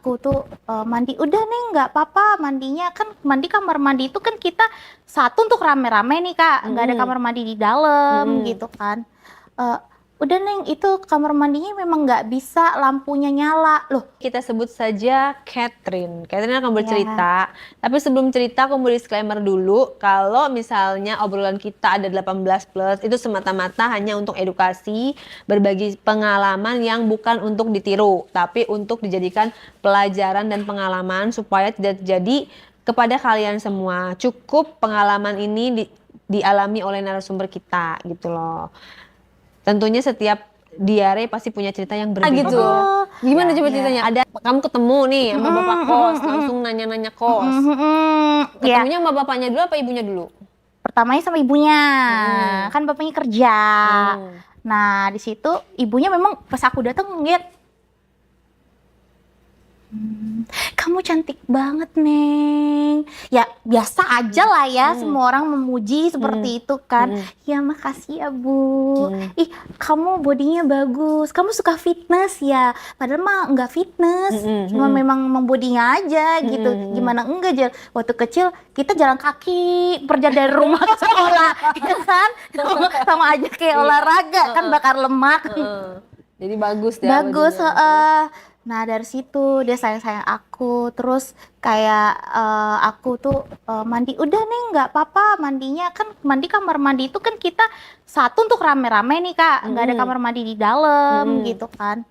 aku tuh mandi, udah nih nggak apa-apa mandinya, kan mandi kamar mandi itu kan kita satu untuk rame-rame nih Kak, nggak ada kamar mandi di dalam gitu kan. Eh, udah Neng, itu kamar mandinya memang nggak bisa lampunya nyala loh. Kita sebut saja Catherine. Catherine akan Ya. bercerita. Tapi sebelum cerita aku mau disclaimer dulu. Kalau misalnya obrolan kita ada 18 plus, itu semata-mata hanya untuk edukasi, berbagi pengalaman yang bukan untuk ditiru, tapi untuk dijadikan pelajaran dan pengalaman supaya tidak terjadi kepada kalian semua. Cukup pengalaman ini dialami oleh narasumber kita gitu loh. Tentunya setiap diare pasti punya cerita yang berbeda. Gitu. Gimana coba ceritanya? Ada kamu ketemu nih sama bapak kos, langsung nanya-nanya kos. Ya, Ketemunya sama bapaknya dulu apa ibunya dulu? pertamanya sama ibunya, kan bapaknya kerja. Nah di situ ibunya memang pas aku datang ngeliat, kamu cantik banget Neng. Ya biasa aja lah ya, semua orang memuji seperti itu kan. Ya makasih ya Bu. Ih kamu bodinya bagus, kamu suka fitness ya. Padahal mah enggak fitness, cuma memang bodinya aja gitu. Gimana enggak, waktu kecil kita jalan kaki perjalanan dari rumah ke sekolah, ya kan? Sama aja kayak olahraga kan, bakar lemak. Jadi bagus deh. Bagus, nah dari situ dia sayang-sayang aku, terus kayak aku tuh mandi, udah nih nggak apa-apa mandinya, kan mandi kamar mandi itu kan kita satu untuk rame-rame nih Kak, nggak ada kamar mandi di dalam gitu kan.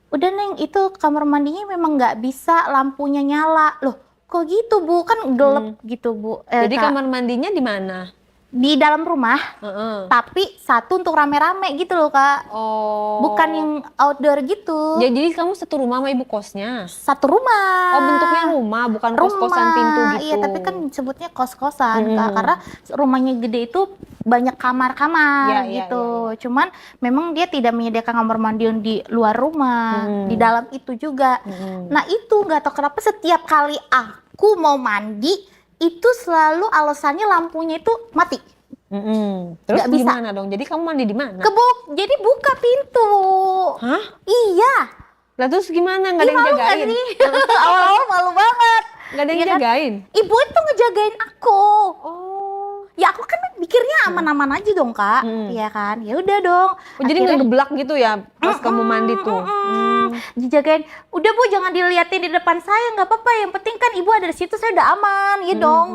Udah Neng, itu kamar mandinya memang nggak bisa lampunya nyala loh. Kok gitu Bu, kan gelap gitu Bu. Jadi Kak, kamar mandinya di mana? di dalam rumah, tapi satu untuk rame-rame gitu loh Kak. Oh. Bukan yang outdoor gitu. Ya, jadi kamu satu rumah sama ibu kosnya? Satu rumah. Oh, bentuknya rumah, bukan kos-kosan pintu gitu. Iya, tapi kan sebutnya kos-kosan Kak, karena rumahnya gede itu banyak kamar-kamar gitu. Cuman memang dia tidak menyediakan kamar mandi yang di luar rumah, di dalam itu juga. Nah itu nggak tahu kenapa setiap kali aku mau mandi itu selalu alasannya lampunya itu mati. Terus Nggak bisa. gimana dong? Jadi kamu mandi di mana? Jadi buka pintu. Hah? Iya. Lah terus gimana? Nggak ada yang Malu nggak jagain? sih? Awal-awal malu banget. Nggak ada yang Iya kan? jagain? Ibu itu ngejagain aku. Oh. Ya aku kan mikirnya aman-aman aja dong Kak, iya kan? Ya udah dong. Oh, jadi ngegeblak gitu ya pas kamu mandi tuh? Dijagain. Udah Bu, jangan diliatin di depan saya, nggak apa-apa. Yang penting kan Ibu ada di situ, saya udah aman, ya dong.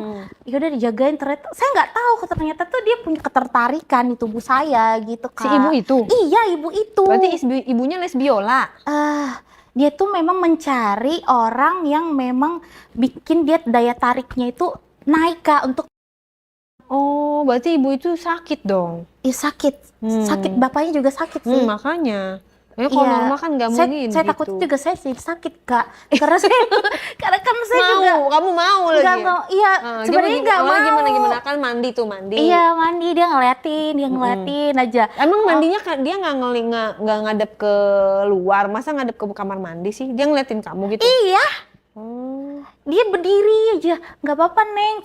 Ya udah dijagain, ternyata saya nggak tahu, ternyata tuh dia punya ketertarikan di tubuh saya gitu Kak. Si ibu itu? Iya, ibu itu. Berarti ibunya les biola? Dia tuh memang mencari orang yang memang bikin dia daya tariknya itu naik Kak untuk. Oh, berarti ibu itu sakit dong? Ya sakit, sakit, bapaknya juga sakit sih. Makanya. Ya kalau normal kan nggak mungkin saya gitu. takut juga saya sih sakit Kak, karena saya karena kan saya mau, juga kamu mau lagi? Nggak mau, iya sebenarnya nggak mau. Gimana kan mandi tuh mandi? Iya mandi, dia ngeliatin aja. Emang mandinya dia nggak ngadep ke luar, masa ngadep ke kamar mandi sih? Dia ngeliatin kamu gitu? Iya. Dia berdiri aja, nggak apa-apa Neng,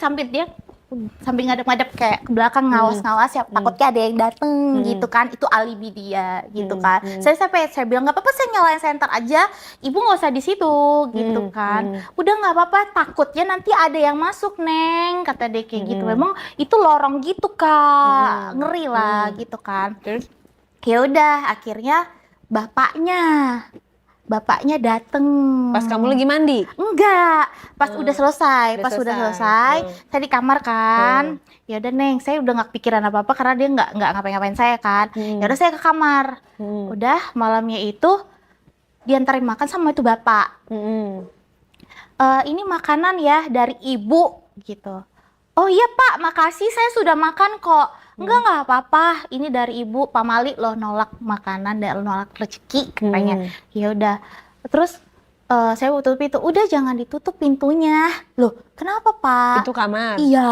sambil ngadep-ngadep kayak ke belakang ngawas-ngawas ya, takutnya ada yang dateng gitu kan, itu alibi dia gitu kan. Saya bilang nggak apa-apa, saya nyalain senter aja, ibu nggak usah di situ gitu kan. Udah nggak apa-apa, takutnya nanti ada yang masuk Neng, kata dia kayak gitu. Memang itu lorong gitu Kak, ngeri lah gitu kan. Terus? Ya udah akhirnya bapaknya dateng. Pas kamu lagi mandi? Enggak, pas udah selesai. Saya di kamar kan. Ya udah Neng, saya udah nggak pikiran apa-apa karena dia nggak ngapa-ngapain saya kan. Ya udah saya ke kamar. Udah malamnya itu diantarin makan sama itu bapak. Ini makanan ya dari ibu gitu. Oh iya Pak, makasih, saya sudah makan kok. Enggak apa-apa, ini dari ibu, Pak Mali loh nolak makanan dan nolak rezeki katanya. Ya udah, terus saya tutup itu, udah jangan ditutup pintunya. Loh kenapa Pak? Itu kamar? Iya,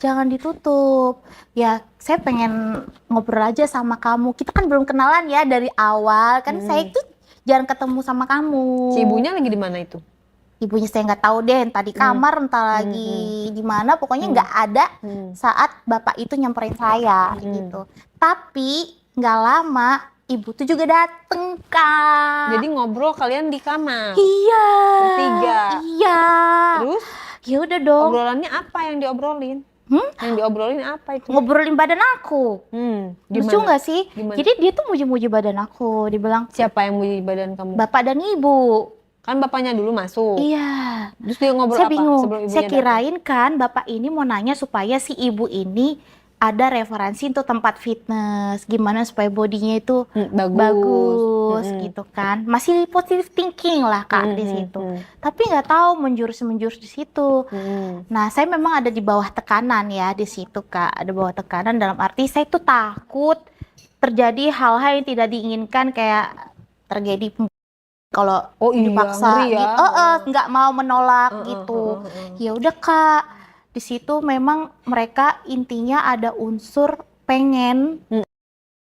jangan ditutup. Ya saya pengen ngobrol aja sama kamu, kita kan belum kenalan ya dari awal, kan saya itu jarang ketemu sama kamu. Si ibunya lagi di mana itu? Ibunya saya nggak tahu deh, entah di kamar, entah lagi di mana, pokoknya nggak ada saat bapak itu nyamperin saya gitu. Tapi nggak lama ibu tuh juga dateng Kak. Jadi ngobrol kalian di kamar. Iya. Bertiga. Iya. Terus Ya udah dong. obrolannya apa yang diobrolin? Yang diobrolin apa itu? Ngobrolin badan aku. Lucu Gimana? nggak sih? Gimana? Jadi dia tuh muji-muji badan aku. Dibilang Siapa yang muji badan kamu? bapak dan ibu. Kan bapaknya dulu masuk. Iya. Terus dia ngobrol Saya apa bingung. sebelum ibunya Saya datang? kirain kan bapak ini mau nanya supaya si ibu ini ada referensi untuk tempat fitness, gimana supaya bodinya itu bagus gitu kan. Masih positive thinking lah Kak di situ. Tapi nggak tahu menjurus di situ. Nah, saya memang ada di bawah tekanan ya di situ Kak. Ada bawah tekanan dalam arti saya tuh takut terjadi hal-hal yang tidak diinginkan kayak terjadi kalau dipaksa ngeri ya. gitu, nggak mau menolak gitu. Ya udah Kak, di situ memang mereka intinya ada unsur pengen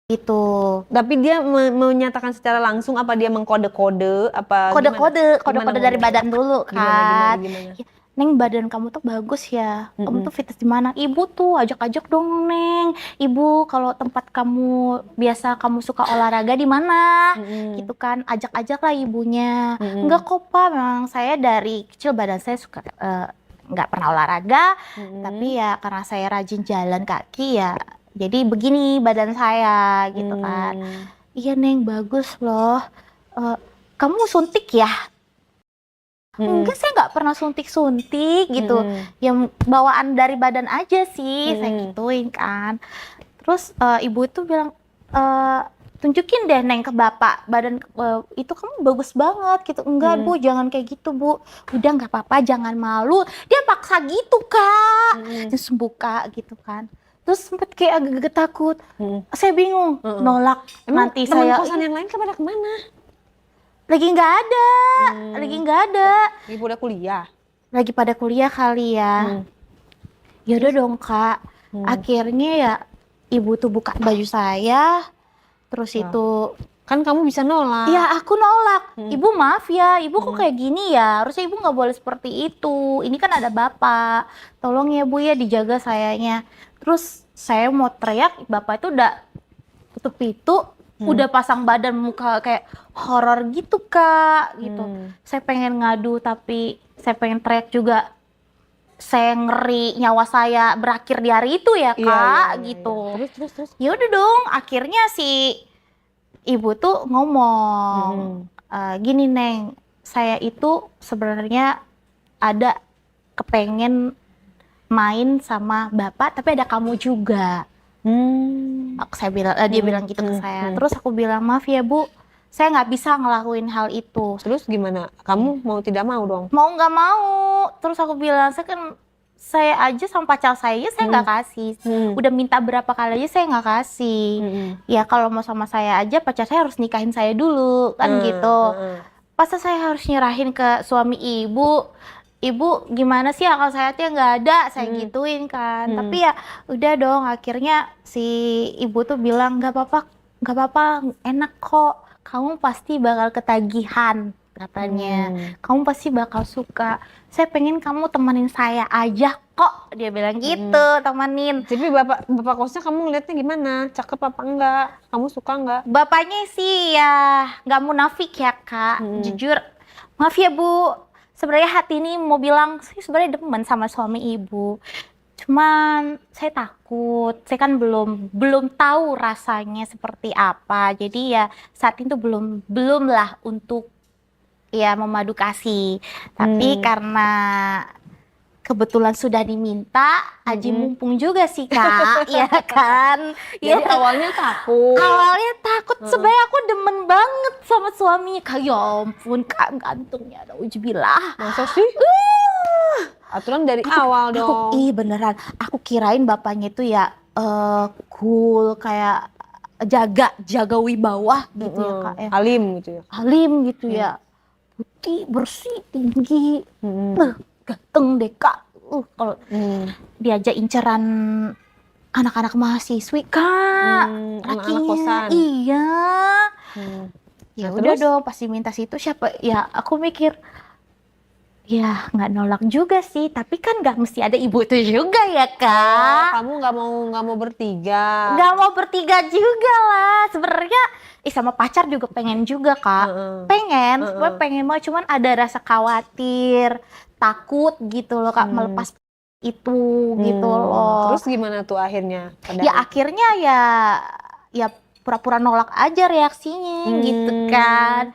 gitu. Tapi dia menyatakan secara langsung apa dia mengkode-kode apa Kode-kode Gimana dari ngomong? badan dulu kan. Gimana? Ya, Neng, badan kamu tuh bagus ya. Kamu tuh fitness di mana? Ibu tuh ajak-ajak dong, Neng. Ibu kalau tempat kamu biasa kamu suka olahraga di mana? Gitu kan. Ajak-ajak lah ibunya. Enggak kok, Pak. Memang saya dari kecil badan saya suka nggak pernah olahraga, tapi ya karena saya rajin jalan kaki ya. Jadi begini badan saya gitu kan. Iya, Neng, bagus loh. Kamu suntik ya? Enggak, saya nggak pernah suntik-suntik gitu. Yang bawaan dari badan aja sih, saya gituin kan. Terus ibu itu bilang, tunjukin deh Neng ke bapak, badan itu kamu bagus banget gitu. Enggak Bu, jangan kayak gitu Bu. Udah nggak apa-apa, jangan malu. Dia paksa gitu Kak. Terus buka gitu kan. Terus sempet kayak agak takut. Saya bingung, nolak. Emang Nanti teman saya kosan yang lain pada kemana? lagi nggak ada, lagi nggak ada. Ibu udah kuliah. Lagi pada kuliah kali ya. Ya udah dong Kak. Akhirnya ya ibu tuh buka baju saya. Terus itu Kan kamu bisa nolak. ya aku nolak. Ibu maaf ya, ibu kok kayak gini ya. Harusnya ibu nggak boleh seperti itu. Ini kan ada bapak. Tolong ya Bu ya dijaga sayanya. Terus saya mau teriak, bapak itu udah tutup pintu, udah pasang badan muka kayak horor gitu Kak gitu. Saya pengen ngadu tapi saya pengen teriak juga. Saya ngeri nyawa saya berakhir di hari itu ya Kak gitu. Terus. Ya udah dong, akhirnya si ibu tuh ngomong, gini Neng, saya itu sebenarnya ada kepengen main sama bapak, tapi ada kamu juga. Saya bilang, dia bilang gitu ke saya. Terus aku bilang, maaf ya Bu, saya nggak bisa ngelakuin hal itu. Terus gimana? Kamu mau tidak mau dong? Mau nggak mau. Terus aku bilang, saya aja sama pacar saya nggak kasih. Udah minta berapa kali aja saya nggak kasih. Ya kalau mau sama saya aja pacar saya harus nikahin saya dulu kan gitu. Masa saya harus nyerahin ke suami ibu? Ibu gimana sih akal sehatnya nggak ada, saya gituin kan. Tapi ya udah dong, akhirnya si ibu tuh bilang nggak apa-apa, enak kok. Kamu pasti bakal ketagihan katanya. Kamu pasti bakal suka. Saya pengen kamu temenin saya aja kok, dia bilang gitu, temenin. Tapi bapak kosnya kamu ngeliatnya gimana? Cakep apa enggak? Kamu suka enggak? Bapaknya sih ya nggak munafik ya Kak, jujur. Maaf ya Bu, sebenarnya hati ini mau bilang sih sebenarnya demen sama suami ibu. Cuman saya takut, saya kan belum tahu rasanya seperti apa. Jadi ya saat itu belum lah untuk ya memadu kasih. Tapi karena kebetulan sudah diminta, aji mumpung juga sih Kak, ya kan? Jadi Ya. awalnya takut. Awalnya takut, sebenarnya aku demen banget sama suami. Kak, ya ampun, Kak, gantungnya ada ujubillah. Masa sih? Aturan dari awal dong. Beneran, aku kirain bapaknya itu ya cool, kayak jaga wibawa gitu ya Kak ya. Alim gitu ya. Alim gitu ya. Putih, bersih, tinggi. Ganteng deh Kak. Kalau diajak inceran anak-anak mahasiswi Kak. Anak-anak kosan. Iya. Ya Nah, udah terus? dong, pasti minta situ siapa? Ya aku mikir, ya nggak nolak juga sih, tapi kan nggak mesti ada ibu itu juga ya Kak. Kamu nggak mau bertiga. Nggak mau bertiga juga lah. Sebenarnya sama pacar juga pengen juga Kak. Pengen, sebenarnya pengen banget, cuman ada rasa khawatir, takut gitu loh Kak, melepas itu gitu loh. Terus gimana tuh akhirnya? Ya akhirnya ya pura-pura nolak aja reaksinya gitu kan.